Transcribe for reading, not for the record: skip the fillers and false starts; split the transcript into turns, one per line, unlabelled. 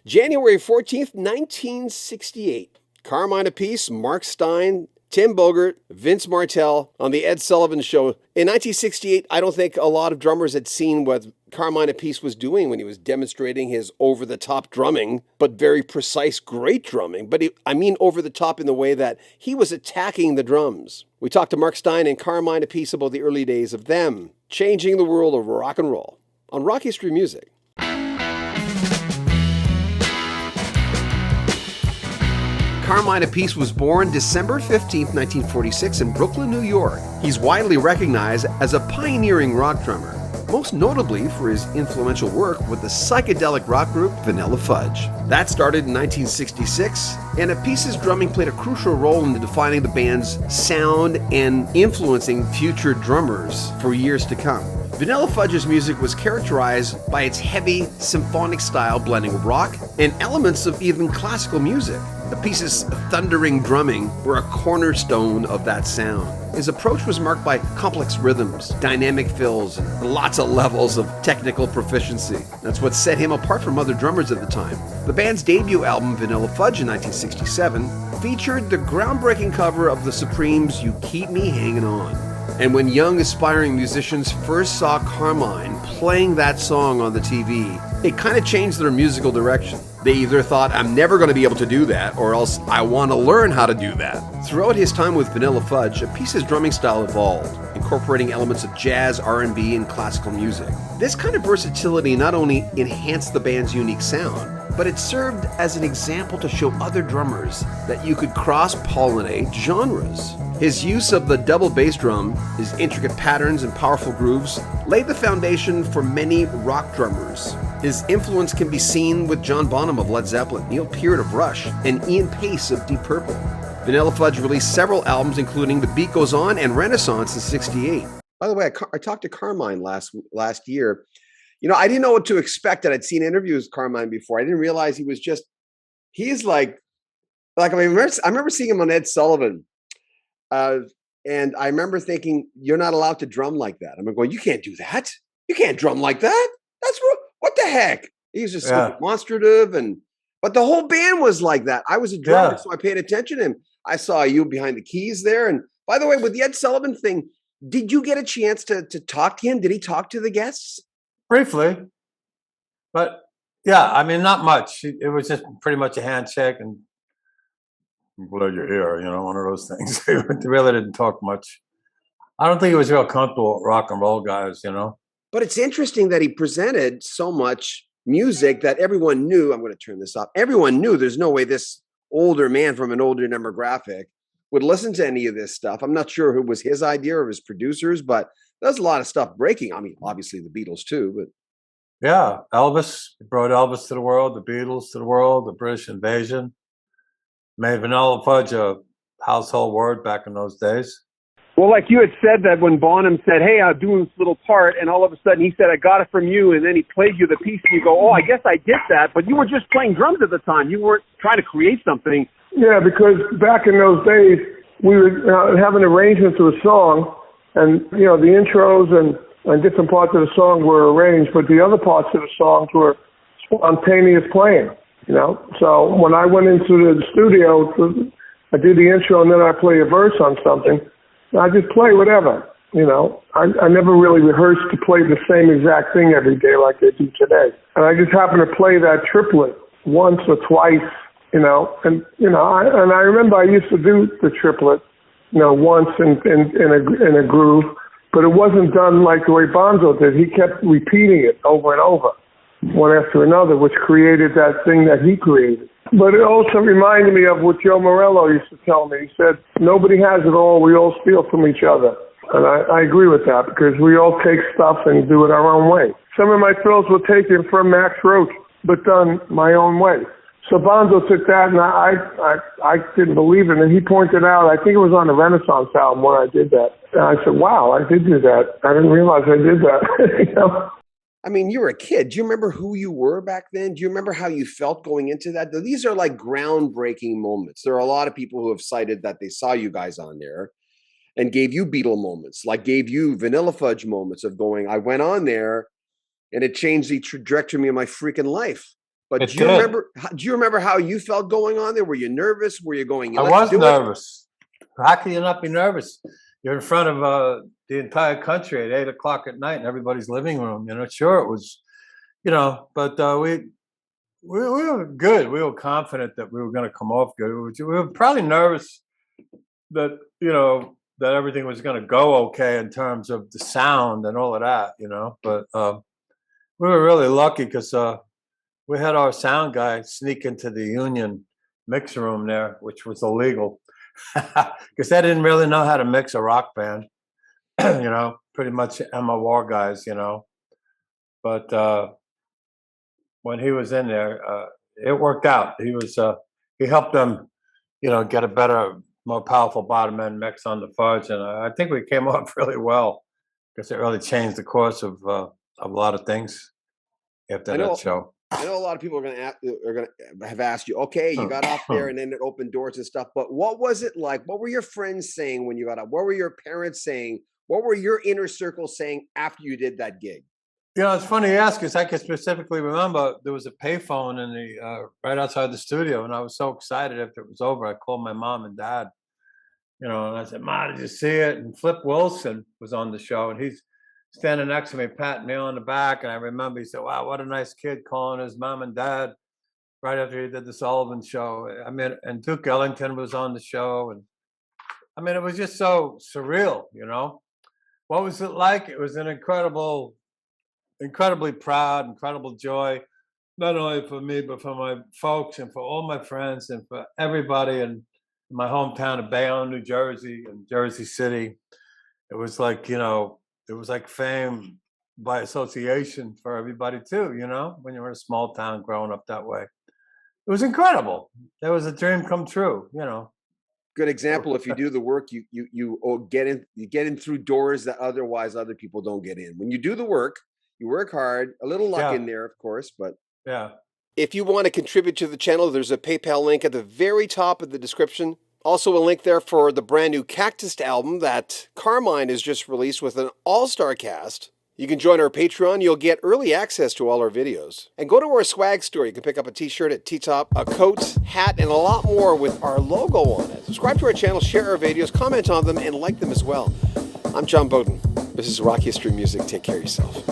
January 14th, 1968. Carmine Appice, Mark Stein, Tim Bogert, Vince Martell on the Ed Sullivan Show. In 1968, I don't think a lot of drummers had seen what Carmine Appice was doing when he was demonstrating his over-the-top drumming, but very precise, great drumming. But I mean over-the-top in the way that he was attacking the drums. We talked to Mark Stein and Carmine Appice about the early days of them changing the world of rock and roll on Rock History Music. Carmine Appice was born December 15, 1946 in Brooklyn, New York. He's widely recognized as a pioneering rock drummer, most notably for his influential work with the psychedelic rock group Vanilla Fudge. That started in 1966, and Appice's drumming played a crucial role in defining the band's sound and influencing future drummers for years to come. Vanilla Fudge's music was characterized by its heavy, symphonic style blending rock and elements of even classical music. Appice's thundering drumming were a cornerstone of that sound. His approach was marked by complex rhythms, dynamic fills, and lots of levels of technical proficiency. That's what set him apart from other drummers at the time. The band's debut album, Vanilla Fudge in 1967, featured the groundbreaking cover of the Supremes' You Keep Me Hanging On. And when young aspiring musicians first saw Carmine playing that song on the TV, it kind of changed their musical direction. They either thought, I'm never going to be able to do that, or else I want to learn how to do that. Throughout his time with Vanilla Fudge, Appice's drumming style evolved, incorporating elements of jazz, R&B, and classical music. This kind of versatility not only enhanced the band's unique sound, but it served as an example to show other drummers that you could cross-pollinate genres. His use of the double bass drum, his intricate patterns and powerful grooves, laid the foundation for many rock drummers. His influence can be seen with John Bonham of Led Zeppelin, Neil Peart of Rush, and Ian Pace of Deep Purple. Vanilla Fudge released several albums, including The Beat Goes On and Renaissance in '68. By the way, I talked to Carmine last year. You know, I didn't know what to expect. I'd seen interviews with Carmine before. I didn't realize he's like I remember seeing him on Ed Sullivan. And I remember thinking, you're not allowed to drum like that. I'm going, you can't do that. You can't drum like that. That's what the heck? He's just so demonstrative, but the whole band was like that. I was a drummer, so I paid attention to him. I saw you behind the keys there. And by the way, with the Ed Sullivan thing, did you get a chance to talk to him? Did he talk to the guests?
Briefly, but yeah, I mean, not much. It was just pretty much a handshake and blow your ear, one of those things. They really didn't talk much. I don't think he was real comfortable with rock and roll guys,
But it's interesting that he presented so much music that everyone knew. I'm going to turn this off. Everyone knew there's no way this older man from an older demographic would listen to any of this stuff. I'm not sure who was his idea or his producers, but there's a lot of stuff breaking. I mean, obviously the Beatles too, but
yeah, Elvis brought Elvis to the world, the Beatles to the world, the British invasion. Made Vanilla Fudge a household word back in those days.
Well, like you had said that when Bonham said, hey, I'll do this little part, and all of a sudden he said, I got it from you, and then he played you the piece, and you go, oh, I guess I did that, but you were just playing drums at the time. You weren't trying to create something.
Yeah, because back in those days, we would have an arrangement to a song, and, the intros and different parts of the song were arranged, but the other parts of the songs were spontaneous playing. So when I went into the studio, I do the intro and then I play a verse on something. I just play whatever, I never really rehearsed to play the same exact thing every day like they do today. And I just happened to play that triplet once or twice, and I remember I used to do the triplet, once in a groove, but it wasn't done like the way Bonzo did. He kept repeating it over and over, one after another, which created that thing that he created. But it also reminded me of what Joe Morello used to tell me. He said, nobody has it all, we all steal from each other. And I agree with that, because we all take stuff and do it our own way. Some of my fills were taken from Max Roach, but done my own way. So Bonzo took that, and I didn't believe it. And he pointed out, I think it was on the Renaissance album when I did that. And I said, wow, I did do that. I didn't realize I did that.
I mean, you were a kid. Do you remember who you were back then? Do you remember how you felt going into that? These are like groundbreaking moments. There are a lot of people who have cited that they saw you guys on there and gave you Beatle moments, like gave you Vanilla Fudge moments of going, I went on there and it changed the trajectory of my freaking life. But
It
do you
did.
remember? Do you remember how you felt going on there? Were you nervous? Were you going?
I
"Let's
was
do it"?
nervous. How can you not be nervous? You're in front of the entire country at 8 o'clock at night in everybody's living room. Sure it was, but we were good. We were confident that we were going to come off good. We were probably nervous that that everything was going to go okay in terms of the sound and all of that. But we were really lucky because we had our sound guy sneak into the union mix room there, which was illegal because they didn't really know how to mix a rock band. Pretty much MOR guys. But when he was in there, it worked out. He helped them, get a better, more powerful bottom end mix on the Fudge, and I think we came off really well because it really changed the course of a lot of things after that show.
I know a lot of people are gonna have asked you, okay, you got off there and then it opened doors and stuff, but what was it like? What were your friends saying when you got up? What were your parents saying? What were your inner circle saying after you did that gig?
It's funny you ask, because I can specifically remember there was a payphone in the right outside the studio, and I was so excited after it was over. I called my mom and dad, and I said, "Ma, did you see it?" And Flip Wilson was on the show, and he's standing next to me, patting me on the back. And I remember he said, "Wow, what a nice kid," calling his mom and dad right after he did the Sullivan Show. I mean, and Duke Ellington was on the show, and I mean, it was just so surreal. What was it like? It was an incredibly proud, incredible joy, not only for me, but for my folks and for all my friends and for everybody in my hometown of Bayonne, New Jersey, and Jersey City. It was like, it was like fame by association for everybody too, when you're in a small town growing up that way. It was incredible. It was a dream come true,
Good example. If you do the work, you get in through doors that otherwise other people don't get in. When you do the work, you work hard, a little luck in there, of course, but
yeah.
If you want to contribute to the channel, there's a PayPal link at the very top of the description. Also a link there for the brand new Cactus album that Carmine has just released with an all-star cast. You can join our Patreon. You'll get early access to all our videos. And go to our swag store. You can pick up a t-shirt at T-Top, a coat, hat, and a lot more with our logo on it. Subscribe to our channel, share our videos, comment on them, and like them as well. I'm John Bowden. This is Rock History Music. Take care of yourself.